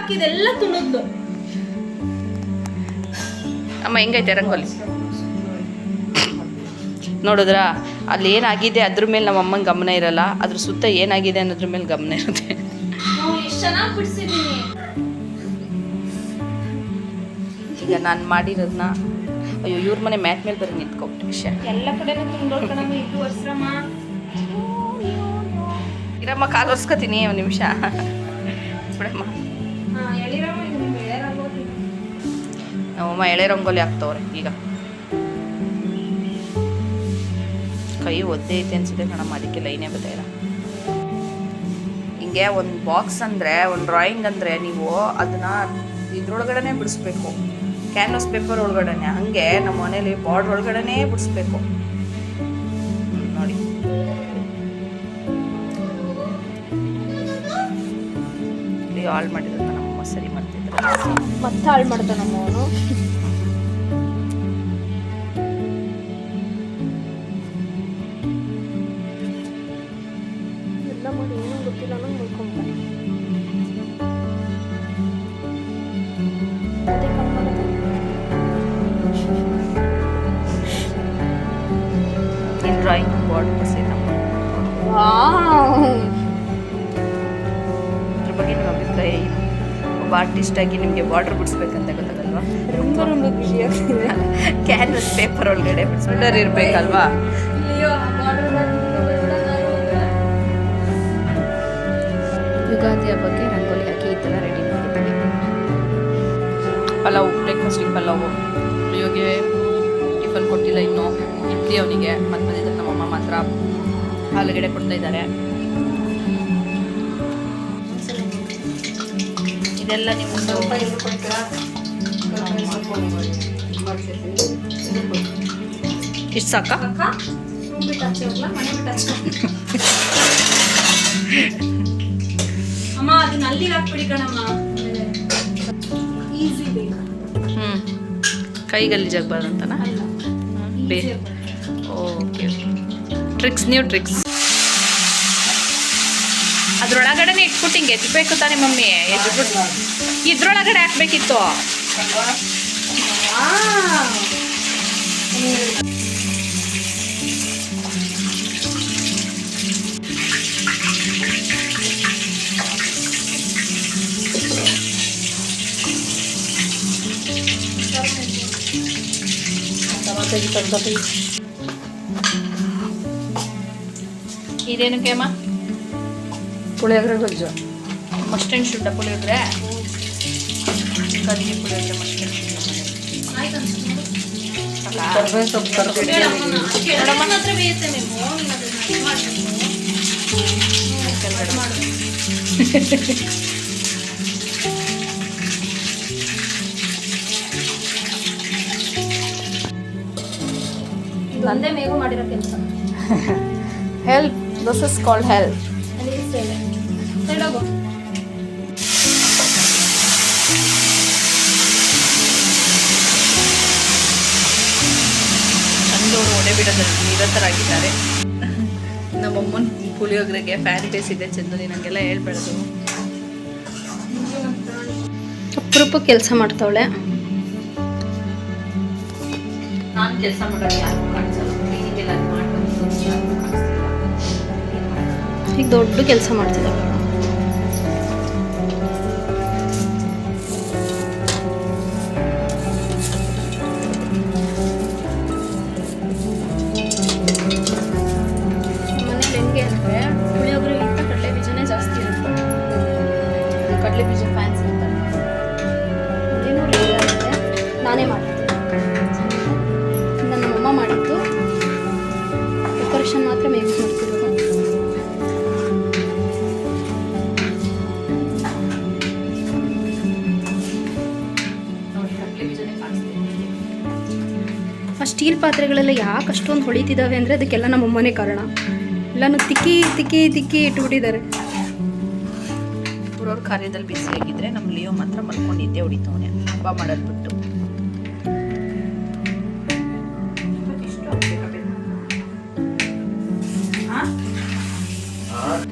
ಹಾಕಿದೆಲ್ಲ ತುಣುದ್ದು. ಅಮ್ಮ ಹೆಂಗೈತೆ ರಂಗೋಲಿ ನೋಡಿದ್ರಾ? ಅಲ್ಲಿ ಏನಾಗಿದೆ ಅದ್ರ ಮೇಲೆ ನಮ್ಮ ಅಮ್ಮನ ಗಮನ ಇರಲ್ಲ, ಅದ್ರ ಸುತ್ತ ಏನಾಗಿದೆ ಅನ್ನೋದ್ರ ಮೇಲೆ ಗಮನ ಇರುತ್ತೆ. ಎಷ್ಟು ಚೆನ್ನಾಗಿ ಬಿಡಿಸಿದ್ದೀನಿ. ಈಗ ನಾನು ಮಾಡಿರೋದನ್ನ ಅಯ್ಯೋ ಇವ್ರ ಮನೆ ಮ್ಯಾಟ್ ಮೇಲೆ ಬರೀ ನಿಂತ್ಕೊಬಿಟ್ಟು ವಿಷಯ ಎಲ್ಲ ಕಡೆನೂ ತುಂಡೋಡ್ಕಣಮ್ಮ. ಇದು ವರ್ಷರಮ್ಮ ಇರಮ್ಮ, ಕಾಲು ಒರ್ಸ್ಕೊತೀನಿ ಒಂದು ನಿಮಿಷ ಬಿಡಮ್ಮ. ಎಳಿರಮ್ಮ. ನಮ್ಮಮ್ಮ ಎಳೆ ರಂಗೋಲಿ ಹಾಕ್ತವ್ರೆ. ಈಗ ಕೈ ಒದ್ದೆ ಐತೆ ಅನ್ಸುತ್ತೆ ಕಣಮ್ಮ, ಅದಕ್ಕೆ ಲೈನೇ ಬರ್ತಾಯಿಲ್ಲ. ಹಿಂಗೆ ಒಂದು ಬಾಕ್ಸ್ ಅಂದರೆ, ಒಂದು ಡ್ರಾಯಿಂಗ್ ಅಂದರೆ ನೀವು ಅದನ್ನು ಇದ್ರೊಳಗಡೆ ಬಿಡಿಸ್ಬೇಕು, ಕ್ಯಾನ್ವಾಸ್ ಪೇಪರ್ ಒಳಗಡೆ. ಹಾಗೆ ನಮ್ಮ ಮನೇಲಿ ಬಾರ್ಡ್ರ್ ಒಳಗಡೆ ಬಿಡಿಸ್ಬೇಕು ನೋಡಿ. ಇಲ್ಲಿ ಹಾಳು ಮಾಡಿದ್ರೆ ನಮ್ಮಮ್ಮ ಸರಿ ಮಾಡ್ತಿದ್ರು, ಮತ್ತೆ ಹಾಳು ಮಾಡ್ತಾನೆ ನಮ್ಮವನು. ಎಲ್ಲ ಮಾಡಿ ಏನೋ ಗೊತ್ತಿಲ್ಲ ನಂಗೆ ಮಾಡ್ಕೊಂಬ. ಡ್ರಾಯಿಂಗ್ ಬಾರ್ಡ್ ನಮ್ಮ ಅದ್ರ ಬಗ್ಗೆ ನಿಮ್ಮ ಅಭಿಪ್ರಾಯ ಏನು? ಒಬ್ಬ ಆರ್ಟಿಸ್ಟ್ ಆಗಿ ನಿಮಗೆ ಬಾರ್ಡರ್ ಬಿಡಿಸ್ಬೇಕಂತ ಗೊತ್ತಾಗಲ್ವಾ? ಕ್ಯಾನ್ವಸ್ ಪೇಪರ್ ಒಳಗಡೆ ಬಿಡಿಸ್ಬಿಟ್ಟರ್ ಇರಬೇಕಲ್ವಾ? ಯುಗಾದಿ ಹಬ್ಬಕ್ಕೆ ರಂಗೋಲಿ ಹಾಕಿ ಈ ಥರ ರೆಡಿ ಮಾಡಿದ್ದೀವಿ. ಪಲಾವು, ಬ್ರೇಕ್ಫಾಸ್ಟಿಗೆ ಪಲಾವು. ಪುಳಿಯೋಗೆ ಟಿಫನ್ ಕೊಟ್ಟಿಲ್ಲ ಇನ್ನೂ, ಇಡ್ಲಿ ಅವನಿಗೆ. ಮತ್ತು ಬಂದಿದ್ದ ನಮ್ಮಮ್ಮ ಮಾತ್ರ ಆಲೂಗಡ್ಡೆ ಕೊಡ್ತಾ ಇದ್ದಾರೆ. ಇದೆಲ್ಲ ನಿಮ್ಮದು ಇಷ್ಟು ಸಾಕ? ಅಮ್ಮ ಅದನ್ನ ಅಲ್ಲಿಗೆ ಹಾಕ್ಬಿಡಿ ಕಣಮ್ಮ, ಈಸಿ ಬೇಕು. ಕೈಗಲ್ಲಿ ಜಗ್ಬಾರ್ದು ಅಂತನಾ? Okay, tricks, new tricks. ಅದ್ರೊಳಗಡೆ ಇಟ್ಬಿಟ್ಟು ಹಿಂಗೆ ಎಜ್ಬೇಕು ತಾನೆ ಮಮ್ಮಿ? ಎಜ್ಬಿಟ್ಟು ಇದ್ರೊಳಗಡೆ ಹಾಕ್ಬೇಕಿತ್ತು. ಇದೇನಕ್ಕೆ ಅಮ್ಮ? ಪುಳಿಯೋಗರೆ ಗೊಜ್ಜು. ಮಸ್ಟೆಂಡ್ ಶುಡ್ಡ ಪುಳಿಯೋಗರೆ, ಕಡ್ಲಿ ಪುಳಿಯೋಗರೆ, ಮಸ್ಟೆಂಡ್ ಶುಡ್ಡ. ಕರ್ಬೇವು ಸೊಪ್ಪು ಒಂದೇ ಮೇಗೂ ಮಾಡಿರೋ ಕೆಲಸ. Help, this is called help. ಚಂದವರು ಒಡೆ ಬಿಡೋದ್ರಲ್ಲಿ ನಿರತರಾಗಿದ್ದಾರೆ. ನಮ್ಮಮ್ಮನ ಪುಳಿಯೋಗರೆಗೆ ಫ್ಯಾನ್ ಬೇಸ್ ಇದೆ ಚಂದನಿ, ನನಗೆಲ್ಲ ಹೇಳ್ಬೇಡದು. ಅಪರೂಪ ಕೆಲಸ ಮಾಡ್ತಾವಳೆ. ನಾನು ಕೆಲಸ ಮಾಡೋದು ಯಾರಿಗೂ ಕಾಣಿಸಲ್ಲ, ಹೀಗೆಲ್ಲ ಮಾಡ್ಕೊಂಡು ಈಗ ದೊಡ್ಡ ಕೆಲಸ ಮಾಡ್ತಿದ್ದಾಳೆ. ಮನೇಲಿ ಹೆಂಗೆ ಅಂದರೆ ಪುಳಿಯೋಗರೆಗಿಂತ ಕಡಲೆ ಬೀಜನೇ ಜಾಸ್ತಿ ಇರುತ್ತೆ. ಕಡಲೆ ಬೀಜ ಫ್ಯಾನ್ಸ್ ಇರ್ತಾರೆ. ಏನೂ ಇರುತ್ತೆ, ನಾನೇ ಮಾಡಿದ್ದೆ. ನಮ್ಮಮ್ಮ ಮಾಡಿದ್ದು ಡೆಕೋರೇಷನ್ ಮಾತ್ರ ಯೂಸ್ ಮಾಡ್ತಿರೋದು. ಆ ಸ್ಟೀಲ್ ಪಾತ್ರೆಗಳೆಲ್ಲ ಯಾಕೆ ಅಷ್ಟೊಂದು ಹೊಳಿತಿದ್ದಾವೆ ಅಂದರೆ ಅದಕ್ಕೆಲ್ಲ ನಮ್ಮಮ್ಮನೇ ಕಾರಣ. ಎಲ್ಲನೂ ತಿಕ್ಕಿ ತಿಕ್ಕಿ ತಿಕ್ಕಿ ಇಟ್ಬಿಟ್ಟಿದ್ದಾರೆ. ಊರವ್ರ ಕಾರ್ಯದಲ್ಲಿ ಬಿಸಿ ಆಗಿದ್ರೆ ನಮ್ಮ ಲಿಯೋ ಮಾತ್ರ ಮಲ್ಕೊಂಡಿದ್ದೆ ಹೊಡಿತವನೆ ಹಬ್ಬ ಮಾಡೋದು ಬಿಟ್ಟು.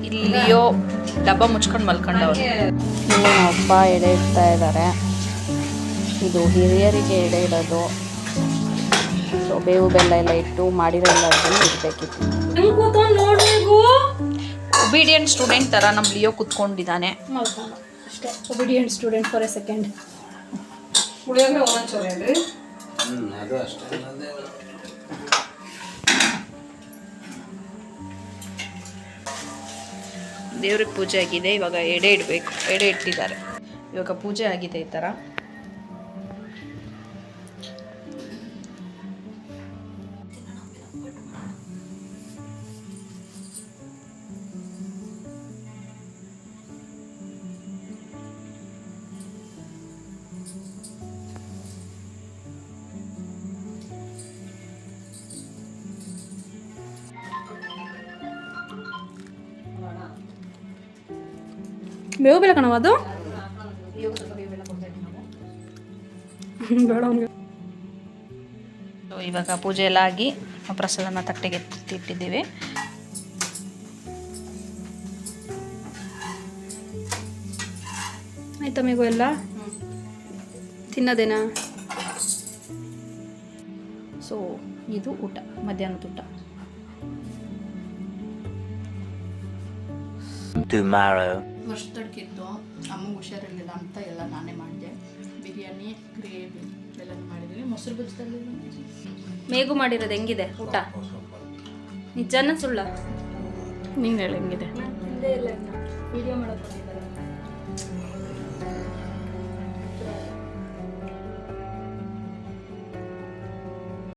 ಇಲ್ಲಿಯೋ ಡಬ್ಬ ಮುಚ್ಕೊಂಡು ಮಲ್ಕೊಂಡವ್ರು. ಇಲ್ಲಿ ನಮ್ಮ ಅಪ್ಪ ಎಡೆ ಇಡ್ತಾ ಇದ್ದಾರೆ. ಇದು ಹಿರಿಯರಿಗೆ ಎಡೆ ಇಡೋದು. ಸೊ ಬೇವು ಬೆಲ್ಲ ಎಲ್ಲ ಇಟ್ಟು ಮಾಡಿರೋ ಎಲ್ಲದನ್ನು ಇಡಬೇಕಿತ್ತು. ಒಬಿಡಿಯಂಟ್ ಸ್ಟೂಡೆಂಟ್ ಥರ ನಮ್ಮ ಲಿಯೋ ಕುತ್ಕೊಂಡಿದ್ದಾನೆ. ಅಷ್ಟೇ, obedient student for a second. Puliyogare ಒಂದೊಂಚೂರು ಹೇಳ್ರಿ. ಅದು ಅಷ್ಟೇ. ದೇವ್ರಿಗೆ ಪೂಜೆ ಆಗಿದೆ, ಇವಾಗ ಎಡೆ ಇಡಬೇಕು. ಎಡೆ ಇಟ್ಟಿದ್ದಾರೆ, ಇವಾಗ ಪೂಜೆ ಆಗಿದೆ ಈ ಥರ. ಬೇವು ಬೆಲ್ಲ ಕಣವ ಅದು ಬೇಡ ಅವ್ನಿಗೆ. ಸೊ ಇವಾಗ ಪೂಜೆ ಎಲ್ಲ ಆಗಿ ಪ್ರಸಾದನ ತಟ್ಟೆಗೆ ಇಟ್ಟಿದ್ದೀವಿ. ಆಯ್ತಾ ಮೇಗು ಎಲ್ಲ ತಿನ್ನೋದೇನಾ? ಸೊ ಇದು ಊಟ, ಮಧ್ಯಾಹ್ನದ ಊಟ. ವರ್ಷದಡ್ಕಿತ್ತು, ಅಮ್ಮಗೆ ಹುಷಾರಿರಲಿಲ್ಲ ಅಂತ ಎಲ್ಲ ನಾನೇ ಮಾಡಿದೆ. ಬಿರಿಯಾನಿ, ಗ್ರೇವಿ ಎಲ್ಲ ಮಾಡಿದ್ವಿ. ಮೊಸರು ಬಜ್ಜಿದಲ್ಲಿ ಮೇಗು ಮಾಡಿರೋದು ಹೆಂಗಿದೆ ಊಟ? ನಿಜನ ಸುಳ್ಳ? ನೀನು ಹೇಳಿ ಹೆಂಗಿದೆ? ವಿಡಿಯೋ ಮಾಡೋಕೆ